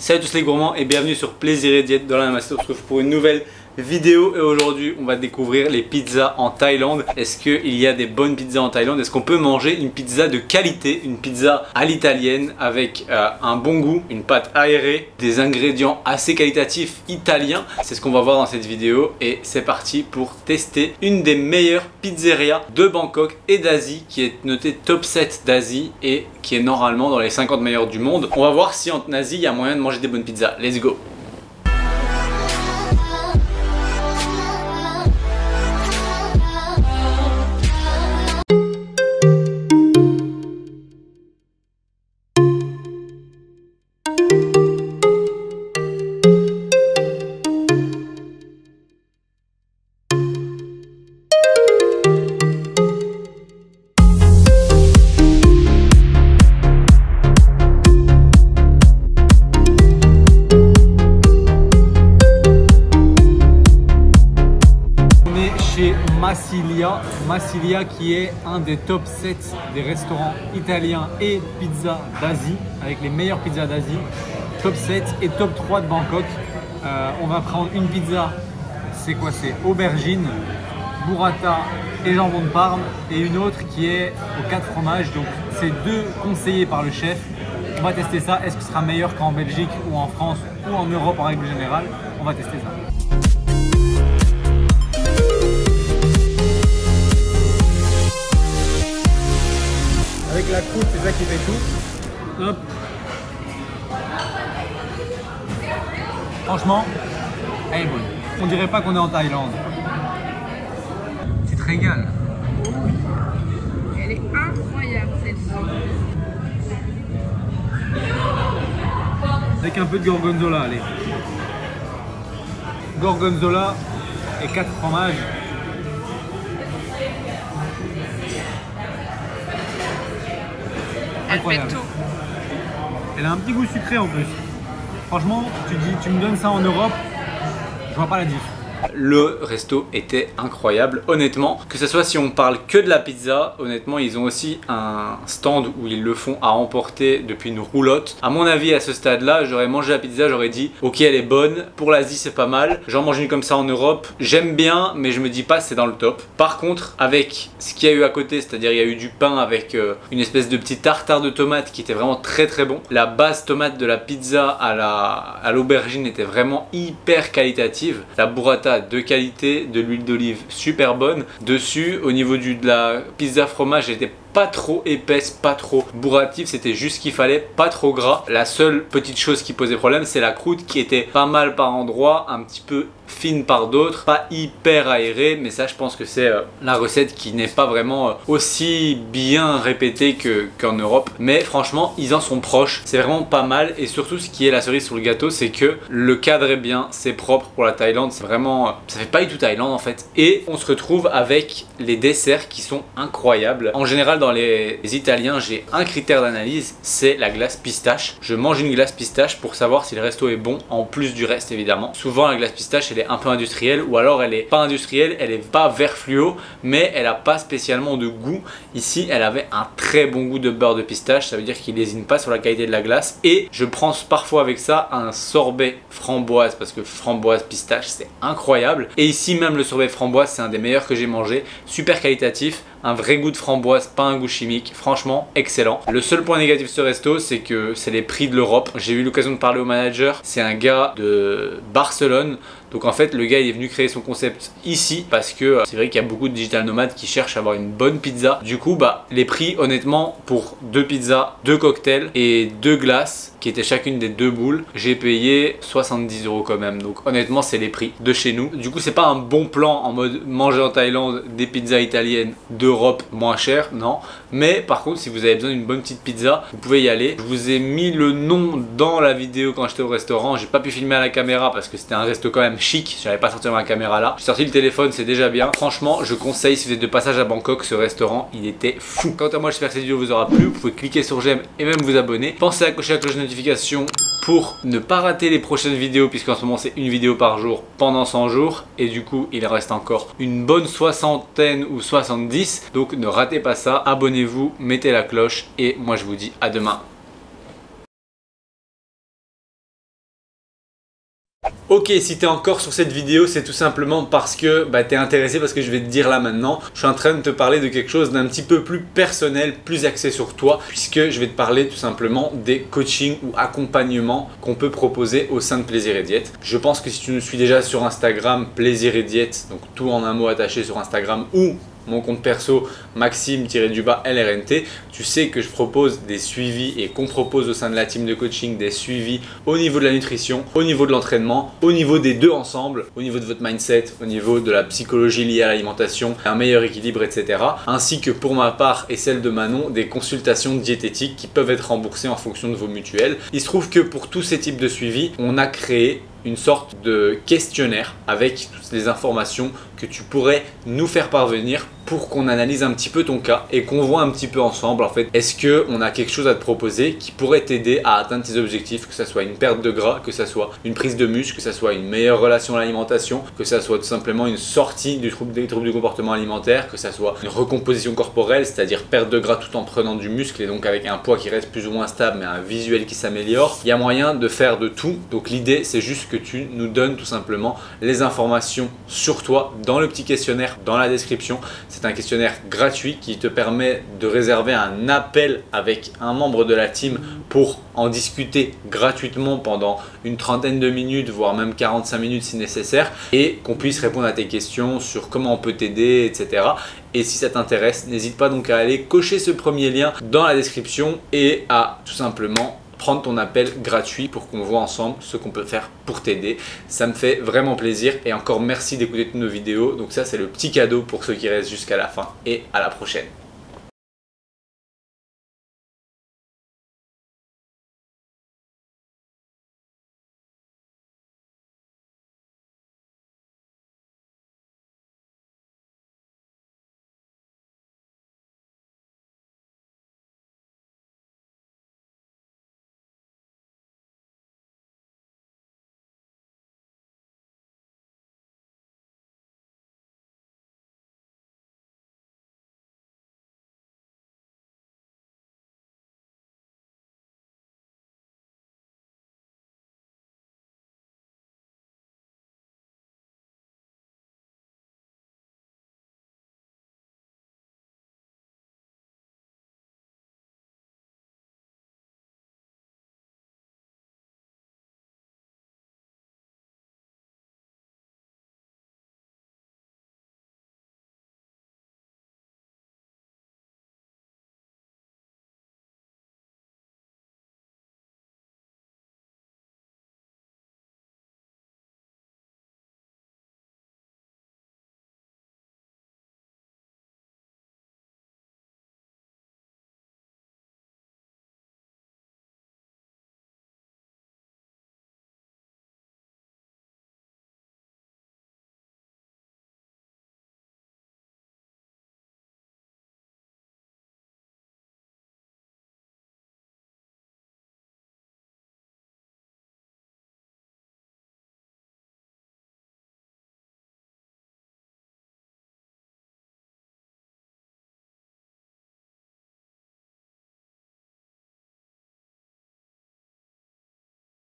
Salut à tous les gourmands et bienvenue sur Plaisir et Diète. Dans la Namaste, on se retrouve pour une nouvelle vidéo et aujourd'hui on va découvrir les pizzas en Thaïlande. Est-ce qu'il y a des bonnes pizzas en Thaïlande? Est-ce qu'on peut manger une pizza de qualité, une pizza à l'italienne avec un bon goût, une pâte aérée, des ingrédients assez qualitatifs italiens? C'est ce qu'on va voir dans cette vidéo et c'est parti pour tester une des meilleures pizzerias de Bangkok et d'Asie qui est notée top 7 d'Asie et qui est normalement dans les 50 meilleures du monde. On va voir si en Asie il y a moyen de manger des bonnes pizzas. Let's go! Chez Massilia qui est un des top 7 des restaurants italiens et pizza d'Asie, avec les meilleures pizzas d'Asie, top 7 et top 3 de Bangkok. On va prendre une pizza, c'est quoi? C'est aubergine, burrata et jambon de Parme, et une autre qui est aux 4 fromages. Donc c'est deux conseillés par le chef. On va tester ça. Est-ce que ce sera meilleur qu'en Belgique ou en France ou en Europe en règle générale? On va tester ça. Avec la croûte, c'est ça qui fait tout. Hop. Franchement, elle est bonne. On dirait pas qu'on est en Thaïlande. Tu te régales. Elle est incroyable celle-ci. Avec un peu de gorgonzola, allez. Gorgonzola et 4 fromages. Incroyable. Elle a un petit goût sucré en plus. Franchement, tu me donnes ça en Europe, je vois pas la diff. Le resto était incroyable, honnêtement. Que ce soit si on parle que de la pizza, honnêtement, ils ont aussi un stand où ils le font à emporter depuis une roulotte. À mon avis, à ce stade-là, j'aurais mangé la pizza, j'aurais dit ok, elle est bonne. Pour l'Asie, c'est pas mal. J'en mange une comme ça en Europe. J'aime bien, mais je me dis pas c'est dans le top. Par contre, avec ce qu'il y a eu à côté, c'est-à-dire il y a eu du pain avec une espèce de petit tartare de tomate qui était vraiment très très bon. La base tomate de la pizza à l'aubergine était vraiment hyper qualitative. La burrata de qualité, de l'huile d'olive super bonne. Dessus, au niveau de la pizza fromage, elle était pas trop épaisse, pas trop bourrative, c'était juste ce qu'il fallait, pas trop gras. La seule petite chose qui posait problème, c'est la croûte qui était pas mal par endroits, un petit peu fine par d'autres, pas hyper aérée, mais ça je pense que c'est la recette qui n'est pas vraiment aussi bien répétée qu'en Europe. Mais franchement, ils en sont proches, c'est vraiment pas mal. Et surtout, ce qui est la cerise sur le gâteau, c'est que le cadre est bien, c'est propre pour la Thaïlande, c'est vraiment, ça fait pas du tout Thaïlande en fait. Et on se retrouve avec les desserts qui sont incroyables. En général, dans les Italiens, j'ai un critère d'analyse, c'est la glace pistache. Je mange une glace pistache pour savoir si le resto est bon, en plus du reste évidemment. Souvent la glace pistache elle est un peu industrielle, ou alors elle est pas industrielle, elle est pas vert fluo, mais elle a pas spécialement de goût. Ici elle avait un très bon goût de beurre de pistache, ça veut dire qu'il lésine pas sur la qualité de la glace. Et je prends parfois avec ça un sorbet framboise, parce que framboise pistache c'est incroyable. Et ici même le sorbet framboise c'est un des meilleurs que j'ai mangé, super qualitatif, un vrai goût de framboise, pas un goût chimique, franchement excellent. Le seul point négatif de ce resto, c'est que c'est les prix de l'Europe. J'ai eu l'occasion de parler au manager, c'est un gars de Barcelone. Donc en fait le gars il est venu créer son concept ici parce que c'est vrai qu'il y a beaucoup de digital nomades qui cherchent à avoir une bonne pizza. Du coup bah les prix honnêtement pour 2 pizzas, 2 cocktails et 2 glaces qui étaient chacune des 2 boules, j'ai payé 70 € quand même. Donc honnêtement c'est les prix de chez nous. Du coup c'est pas un bon plan en mode manger en Thaïlande des pizzas italiennes d'Europe moins chères, non. Mais par contre si vous avez besoin d'une bonne petite pizza, vous pouvez y aller. Je vous ai mis le nom dans la vidéo quand j'étais au restaurant. J'ai pas pu filmer à la caméra parce que c'était un resto quand même chic, j'avais pas sorti ma caméra là. J'ai sorti le téléphone, c'est déjà bien. Franchement, je conseille si vous êtes de passage à Bangkok, ce restaurant, il était fou. Quant à moi, j'espère que cette vidéo vous aura plu. Vous pouvez cliquer sur j'aime et même vous abonner. Pensez à cocher la cloche de notification pour ne pas rater les prochaines vidéos, puisqu'en ce moment c'est une vidéo par jour pendant 100 jours et du coup il reste encore une bonne soixantaine ou 70, donc ne ratez pas ça, abonnez-vous, mettez la cloche et moi je vous dis à demain. Ok, si tu es encore sur cette vidéo, c'est tout simplement parce que tu es intéressé parce que je vais te dire là maintenant. Je suis en train de te parler de quelque chose d'un petit peu plus personnel, plus axé sur toi, puisque je vais te parler tout simplement des coachings ou accompagnements qu'on peut proposer au sein de Plaisir et Diète. Je pense que si tu nous suis déjà sur Instagram, Plaisir et Diète, donc tout en un mot attaché sur Instagram, ou mon compte perso Maxime-LRNT, tu sais que je propose des suivis et qu'on propose au sein de la team de coaching des suivis au niveau de la nutrition, au niveau de l'entraînement, au niveau des deux ensemble, au niveau de votre mindset, au niveau de la psychologie liée à l'alimentation, un meilleur équilibre, etc. Ainsi que pour ma part et celle de Manon, des consultations diététiques qui peuvent être remboursées en fonction de vos mutuelles. Il se trouve que pour tous ces types de suivis, on a créé une sorte de questionnaire avec toutes les informations que tu pourrais nous faire parvenir pour qu'on analyse un petit peu ton cas et qu'on voit un petit peu ensemble en fait, est-ce qu'on a quelque chose à te proposer qui pourrait t'aider à atteindre tes objectifs, que ce soit une perte de gras, que ce soit une prise de muscle, que ce soit une meilleure relation à l'alimentation, que ce soit tout simplement une sortie des troubles du comportement alimentaire, que ce soit une recomposition corporelle, c'est-à-dire perte de gras tout en prenant du muscle et donc avec un poids qui reste plus ou moins stable mais un visuel qui s'améliore. Il y a moyen de faire de tout, donc l'idée c'est juste que tu nous donnes tout simplement les informations sur toi dans le petit questionnaire dans la description. C'est un questionnaire gratuit qui te permet de réserver un appel avec un membre de la team pour en discuter gratuitement pendant une trentaine de minutes, voire même 45 minutes si nécessaire, et qu'on puisse répondre à tes questions sur comment on peut t'aider, etc. Et si ça t'intéresse, n'hésite pas donc à aller cocher ce premier lien dans la description et à tout simplement prendre ton appel gratuit pour qu'on voit ensemble ce qu'on peut faire pour t'aider. Ça me fait vraiment plaisir et encore merci d'écouter toutes nos vidéos. Donc ça, c'est le petit cadeau pour ceux qui restent jusqu'à la fin et à la prochaine.